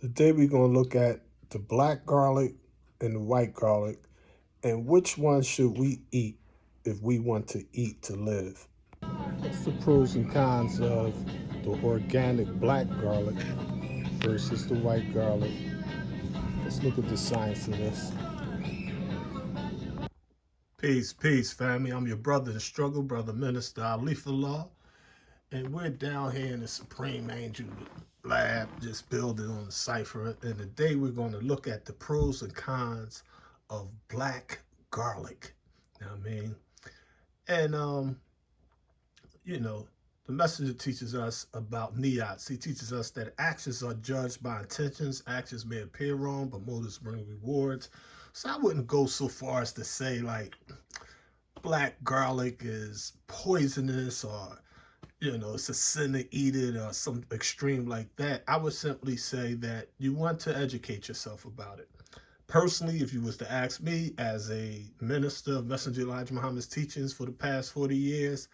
Today we're going to look at the black garlic and the white garlic and which one should we eat if we want to eat to live. What's the pros and cons of the organic black garlic versus the white garlic? Let's look at the science of this. Peace, family. I'm your brother in struggle, brother minister Alifullah, and we're down here in the Supreme Angel Lab, just building on the cipher. And today we're going to look at the pros and cons of black garlic. You know what I mean? And the messenger teaches us about niyats. He teaches us that actions are judged by intentions. Actions may appear wrong, but motives bring rewards. So I wouldn't go so far as to say like black garlic is poisonous or it's a sin to eat it or some extreme like that. I would simply say that you want to educate yourself about it. Personally, if you was to ask me as a minister of Messenger Elijah Muhammad's teachings for the past 40 years,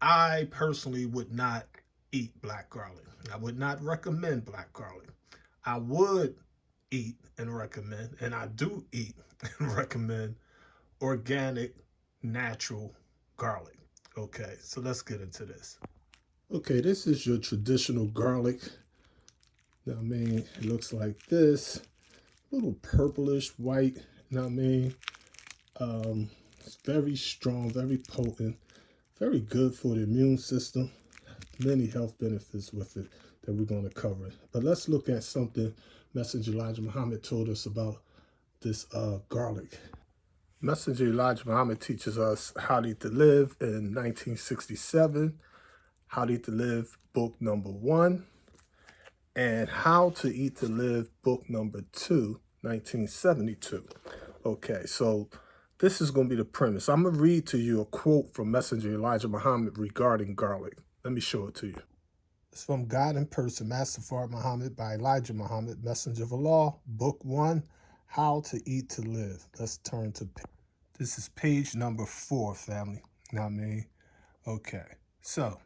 I personally would not eat black garlic. I would not recommend black garlic. I would eat and recommend, and I do eat and recommend organic, natural garlic. Okay, so let's get into this. Okay, this is your traditional garlic. Now, I mean, it looks like this, a little purplish white. Now, I mean, it's very strong, very potent, very good for the immune system. Many health benefits with it that we're going to cover. But let's look at something Messenger Elijah Muhammad told us about this garlic. Messenger Elijah Muhammad teaches us How to Eat to Live in 1967, How to Eat to Live book number 1, and How to Eat to Live book number 2, 1972. Okay, so this is going to be the premise. I'm going to read to you a quote from Messenger Elijah Muhammad regarding garlic. Let me show it to you. It's from God in Person, Master Fard Muhammad by Elijah Muhammad, Messenger of Allah, book 1, How to Eat to Live. Let's turn to this is page number 4, family. Know what I mean? Okay, so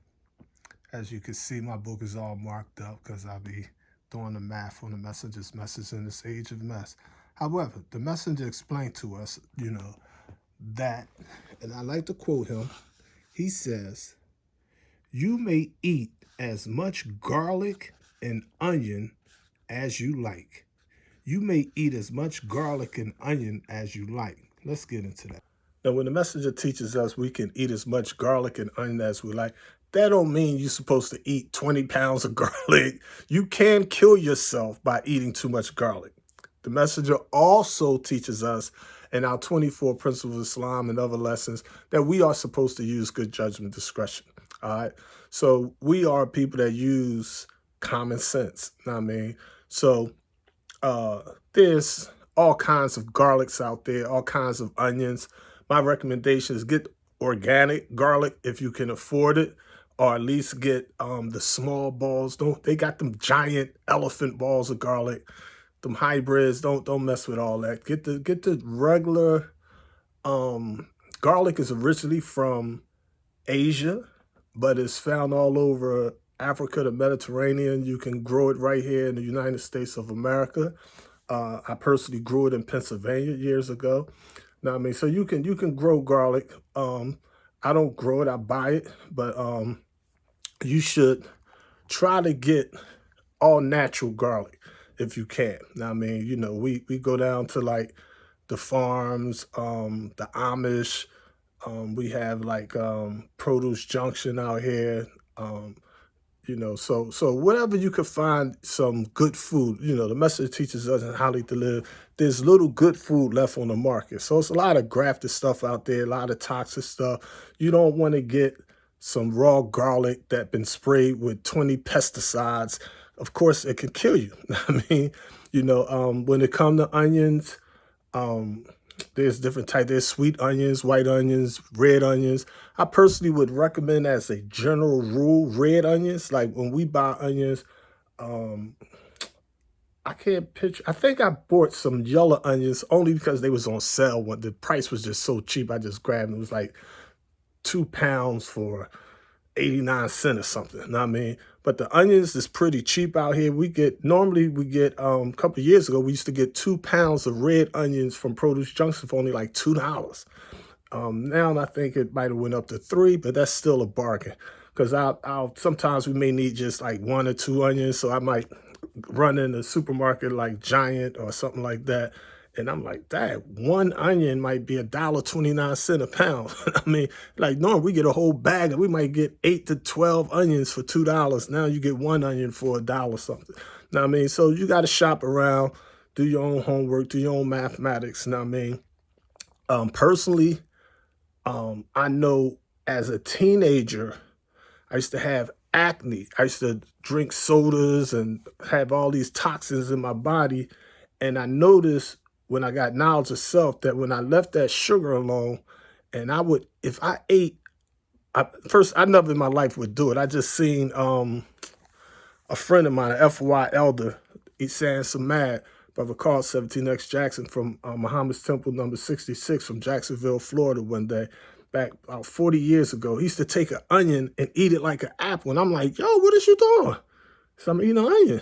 as you can see, my book is all marked up because I'll be doing the math on the messenger's message in this age of mess. However, the messenger explained to us, that, and I like to quote him, he says, "You may eat as much garlic and onion as you like. You may eat as much garlic and onion as you like." Let's get into that. Now, when the messenger teaches us we can eat as much garlic and onion as we like, that don't mean you're supposed to eat 20 pounds of garlic. You can kill yourself by eating too much garlic. The messenger also teaches us in our 24 principles of Islam and other lessons that we are supposed to use good judgment discretion. All right. So we are people that use common sense. You know what I mean? So there's all kinds of garlics out there, all kinds of onions. My recommendation is get organic garlic if you can afford it, or at least get the small balls. They got them giant elephant balls of garlic, them hybrids. Don't mess with all that. Get the regular garlic is originally from Asia, but it's found all over Africa, the Mediterranean. You can grow it right here in the United States of America. I personally grew it in Pennsylvania years ago. Now, I mean, so you can grow garlic. I don't grow it, I buy it, but you should try to get all natural garlic if you can. Now, I mean, we go down to like the farms, the Amish. We have like Produce Junction out here. So whatever you could find some good food, the message teaches us how to live. There's little good food left on the market. So it's a lot of grafted stuff out there, a lot of toxic stuff. You don't want to get some raw garlic that been sprayed with 20 pesticides. Of course, it can kill you. I mean, when it comes to onions, there's different types. There's sweet onions, white onions, red onions. I personally would recommend as a general rule, red onions. Like when we buy onions, I can't picture. I think I bought some yellow onions only because they was on sale when the price was just so cheap. I just grabbed them. It was like 2 pounds for 89 cents or something. You know what I mean? But the onions is pretty cheap out here. Normally we get a couple of years ago, we used to get 2 pounds of red onions from Produce Junction for only like $2. Now I think it might have went up to 3, but that's still a bargain. Because I'll sometimes we may need just like 1 or 2 onions, so I might run in the supermarket like Giant or something like that, and I'm like, that 1 onion might be $1.29 a pound. I mean, like normally we get a whole bag, and we might get 8 to 12 onions for $2. Now you get 1 onion for $1 something. Know what I mean? So you got to shop around, do your own homework, do your own mathematics. Know what I mean? Personally, I know as a teenager, I used to have acne. I used to drink sodas and have all these toxins in my body. And I noticed when I got knowledge of self that when I left that sugar alone, and if I ate, first, I never in my life would do it. I just seen a friend of mine, an FY elder, he's saying some mad, Brother Carl 17X Jackson from Muhammad's Temple number 66 from Jacksonville, Florida one day, back about 40 years ago. He used to take an onion and eat it like an apple. And I'm like, yo, what is you doing? So I'm eating an onion.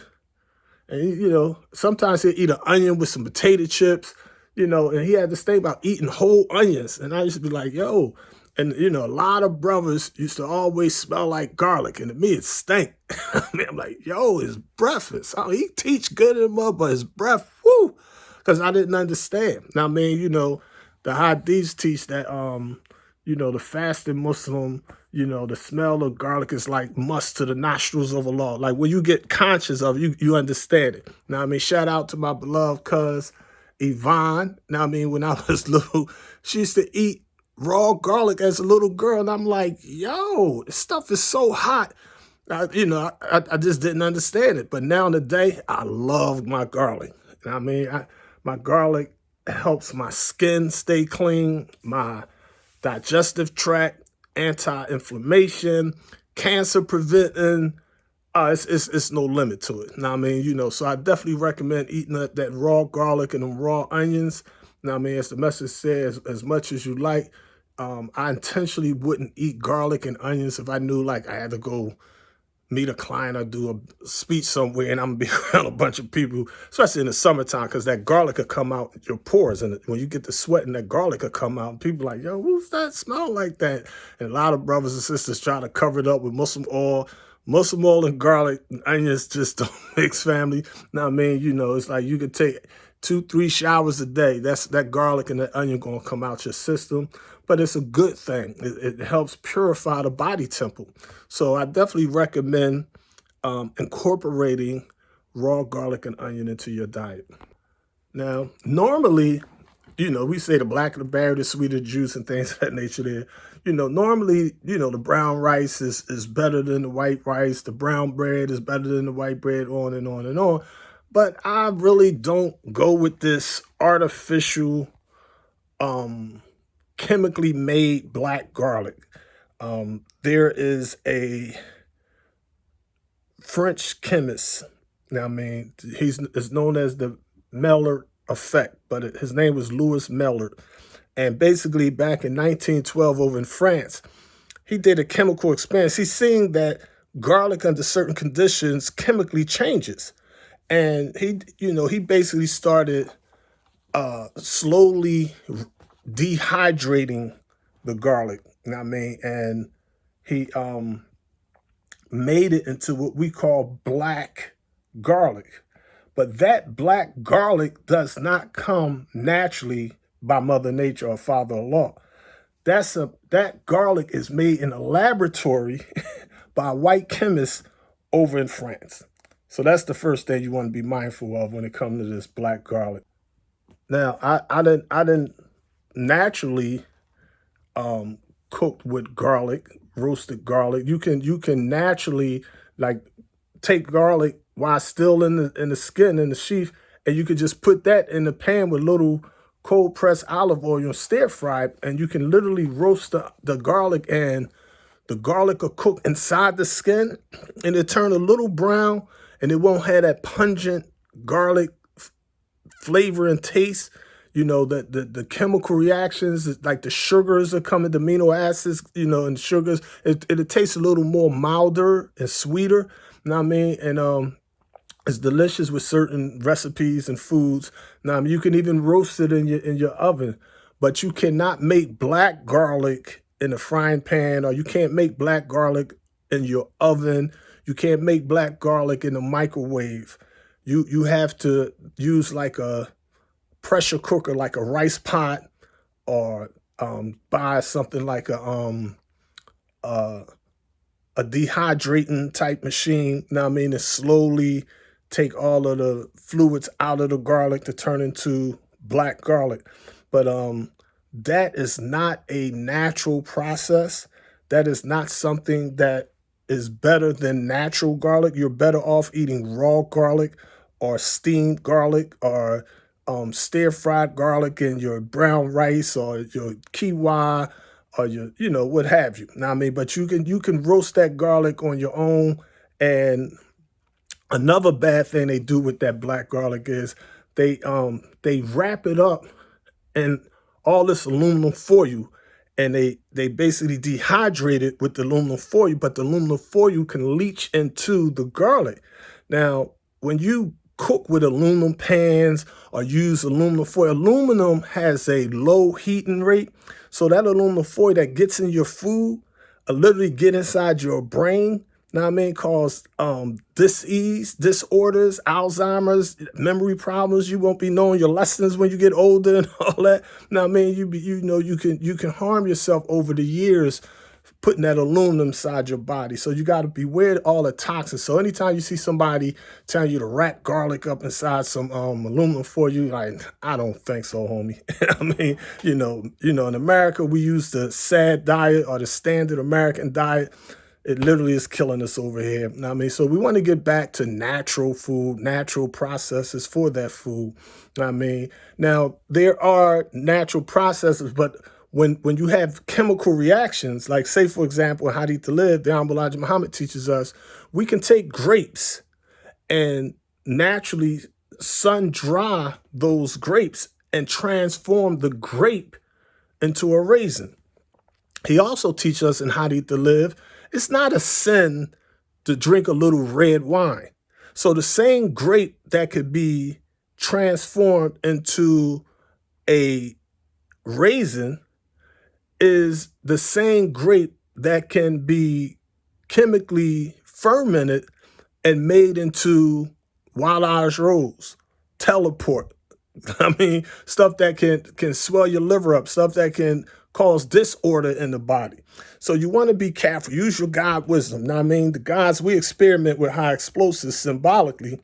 And, sometimes he'll eat an onion with some potato chips, and he had this thing about eating whole onions. And I used to be like, yo, and, a lot of brothers used to always smell like garlic. And to me, it stank. I mean, I'm like, yo, his breath is, he teach good in him, but his breath, whoo, because I didn't understand. Now, I mean, the hadiths teach that, the fasting Muslim, the smell of garlic is like musk to the nostrils of Allah. Like when you get conscious of it, you understand it. Now, I mean, shout out to my beloved cuz Yvonne. Now, I mean, when I was little, she used to eat raw garlic as a little girl. And I'm like, yo, this stuff is so hot. I just didn't understand it. But now in the day, I love my garlic. And I mean, my garlic helps my skin stay clean, my digestive tract, anti-inflammation, cancer preventing. It's no limit to it. Now, I mean, so I definitely recommend eating that raw garlic and them raw onions. Now, I mean, as the message says, as much as you like. I intentionally wouldn't eat garlic and onions if I knew like I had to go meet a client or do a speech somewhere and I'm gonna be around a bunch of people, especially in the summertime, because that garlic could come out your pores. And when you get the sweat and that garlic could come out, and people are like, yo, who's that smell like that? And a lot of brothers and sisters try to cover it up with Muslim oil. Muslim oil and garlic and onions just don't mix, family. Now, I mean, it's like you could take 2-3 showers a day. That garlic and that onion gonna come out your system. But it's a good thing. It helps purify the body temple. So I definitely recommend incorporating raw garlic and onion into your diet. Now, normally, we say the blacker the berry, the sweeter the juice and things of that nature there. Normally, the brown rice is better than the white rice. The brown bread is better than the white bread, on and on and on. But I really don't go with this artificial, chemically made black garlic. There is a French chemist. Now, I mean, is known as the Maillard effect, but his name was Louis Maillard. And basically back in 1912 over in France, he did a chemical experiment. He's seeing that garlic under certain conditions chemically changes. And he basically started slowly dehydrating the garlic. You know what I mean? And he made it into what we call black garlic. But that black garlic does not come naturally by Mother Nature or Father Allah. That garlic is made in a laboratory by a white chemist over in France. So that's the first thing you want to be mindful of when it comes to this black garlic. Now, I didn't naturally cooked with garlic, roasted garlic. You can naturally like take garlic while still in the skin, in the sheath, and you can just put that in the pan with little cold pressed olive oil and stir fry it, and you can literally roast the garlic, and the garlic will cook inside the skin and it turn a little brown, and it won't have that pungent garlic flavor and taste. You know, the chemical reactions, like the sugars are coming, the amino acids, you know, and sugars, it tastes a little more milder and sweeter. You know what I mean? And it's delicious with certain recipes and foods. Now, I mean, you can even roast it in your oven, but you cannot make black garlic in a frying pan, or you can't make black garlic in your oven. You can't make black garlic in the microwave. You have to use like a pressure cooker, like a rice pot, or buy something like uh, a dehydrating type machine. Now, I mean, to slowly take all of the fluids out of the garlic to turn into black garlic. But that is not a natural process. That is not something that is better than natural garlic. You're better off eating raw garlic or steamed garlic or stir fried garlic in your brown rice or your quinoa or your, you know, what have you. Now, I mean, but you can roast that garlic on your own. And another bad thing they do with that black garlic is they wrap it up in all this aluminum foil, and they basically dehydrate it with the aluminum foil, but the aluminum foil can leach into the garlic. Now, when you cook with aluminum pans or use aluminum foil, aluminum has a low heating rate. So that aluminum foil that gets in your food literally get inside your brain. Now, what I mean, cause disease, disorders, Alzheimer's, memory problems. You won't be knowing your lessons when you get older and all that. Now, what I mean, you can harm yourself over the years putting that aluminum inside your body. So you got to beware of all the toxins. So anytime you see somebody telling you to wrap garlic up inside some aluminum foil, you like, I don't think so, homie. I mean, in America, we use the SAD diet or the standard American diet. It literally is killing us over here. Now, I mean, so we want to get back to natural food, natural processes for that food. I mean, now there are natural processes, but when you have chemical reactions, like say, for example, in How to Eat to Live, the Honorable Elijah Muhammad teaches us, we can take grapes and naturally sun dry those grapes and transform the grape into a raisin. He also teaches us in How to Eat to Live, it's not a sin to drink a little red wine. So the same grape that could be transformed into a raisin is the same grape that can be chemically fermented and made into Wild Irish Rose, Teleport. I mean, stuff that can swell your liver up, stuff that can cause disorder in the body. So you want to be careful. Use your God wisdom. Now, I mean, the gods, we experiment with high explosives symbolically.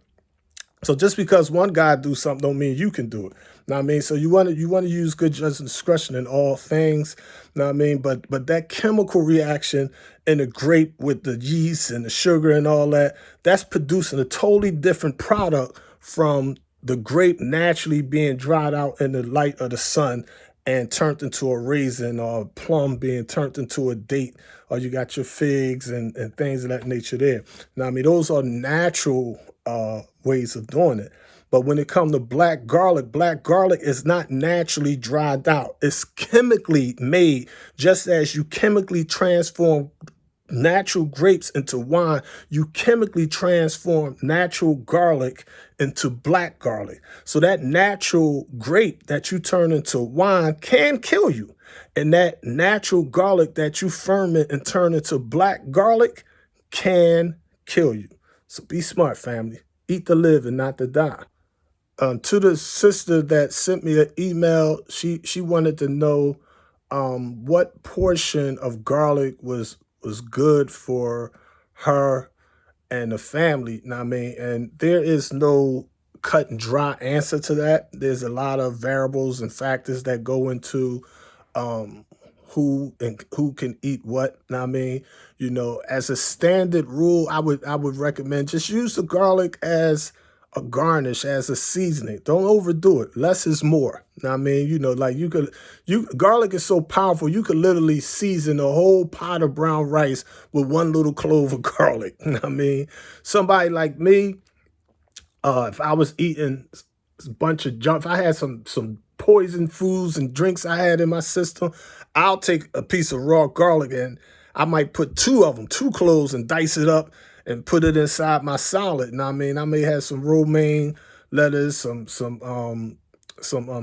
So just because one God do something don't mean you can do it. Now, I mean, so you want to use good judgment and discretion in all things. Now, I mean, but that chemical reaction in the grape with the yeast and the sugar and all that, that's producing a totally different product from the grape naturally being dried out in the light of the sun and turned into a raisin, or a plum being turned into a date, or you got your figs and things of that nature there. Now, I mean, those are natural ways of doing it. But when it comes to black garlic is not naturally dried out. It's chemically made, just as you chemically transform natural grapes into wine, you chemically transform natural garlic into black garlic. So that natural grape that you turn into wine can kill you. And that natural garlic that you ferment and turn into black garlic can kill you. So be smart, family. Eat to live and not to die. To the sister that sent me an email, she wanted to know what portion of garlic was good for her and the family. Now, I mean, and there is no cut and dry answer to that. There's a lot of variables and factors that go into who can eat what. Now, I mean, as a standard rule, I would recommend just use the garlic as a garnish, as a seasoning. Don't overdo it. Less is more. Now, I mean, like garlic is so powerful, you could literally season a whole pot of brown rice with one little clove of garlic. I mean, somebody like me, if I was eating a bunch of junk, if I had some poison foods and drinks I had in my system, I'll take a piece of raw garlic and I might put two of them, two cloves, and dice it up and put it inside my salad. And I mean, I may have some romaine lettuce, some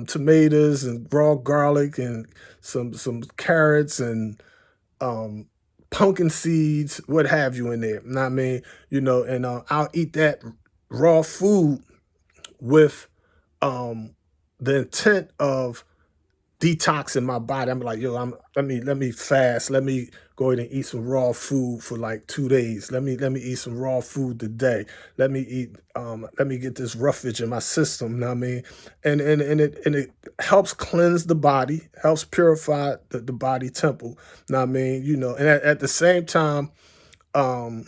tomatoes and raw garlic and some carrots and um, pumpkin seeds, what have you in there. You know what I mean? And I'll eat that raw food with um, the intent of detoxing my body. I'm like, yo, let me fast. Let me go ahead and eat some raw food for like 2 days. Let me eat some raw food today. Let me get this roughage in my system. You know what I mean? And it helps cleanse the body, helps purify the body temple. You know what I mean? And at the same time, um,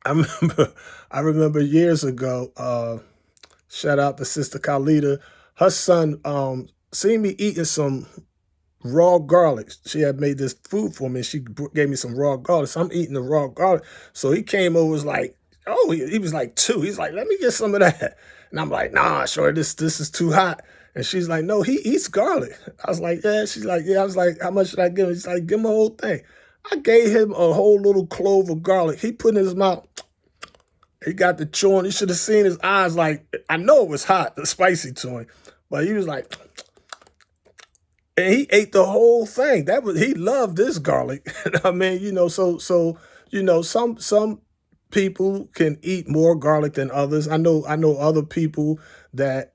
I remember I remember years ago, shout out to Sister Khalida. Her son seen me eating some raw garlic. She had made this food for me. She gave me some raw garlic. So I'm eating the raw garlic. So he came over, was like, oh, he was like two. He's like, let me get some of that. And I'm like, nah, sure, this is too hot. And she's like, no, he eats garlic. I was like, yeah. She's like, yeah. I was like, how much should I give him? She's like, give him a whole thing. I gave him a whole little clove of garlic. He put in his mouth. He got the chewing. You should have seen his eyes. Like, I know it was hot, spicy to him, but he was like, and he ate the whole thing. He loved this garlic. I mean, some people can eat more garlic than others. I know other people that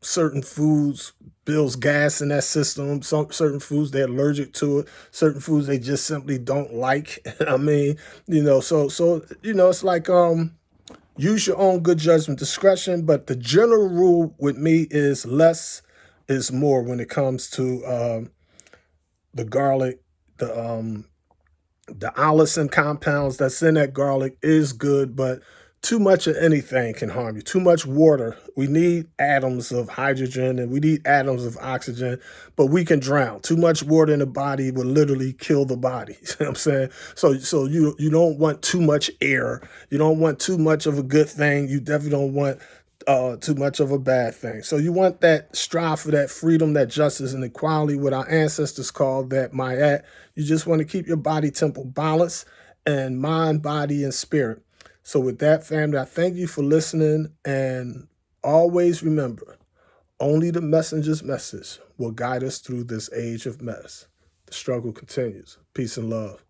certain foods builds gas in that system. Some certain foods they're allergic to it. Certain foods they just simply don't like. I mean, it's like use your own good judgment, discretion. But the general rule with me is less is more when it comes to the garlic. The allicin compounds that's in that garlic is good, but too much of anything can harm you. Too much water. We need atoms of hydrogen and we need atoms of oxygen, but we can drown. Too much water in the body will literally kill the body. You know what I'm saying? So you don't want too much air. You don't want too much of a good thing. You definitely don't want too much of a bad thing. So you want that strive for that freedom, that justice and equality, what our ancestors called that Mayat. You just want to keep your body temple balanced and mind, body, and spirit. So with that, family, I thank you for listening. And always remember, only the messenger's message will guide us through this age of mess. The struggle continues. Peace and love.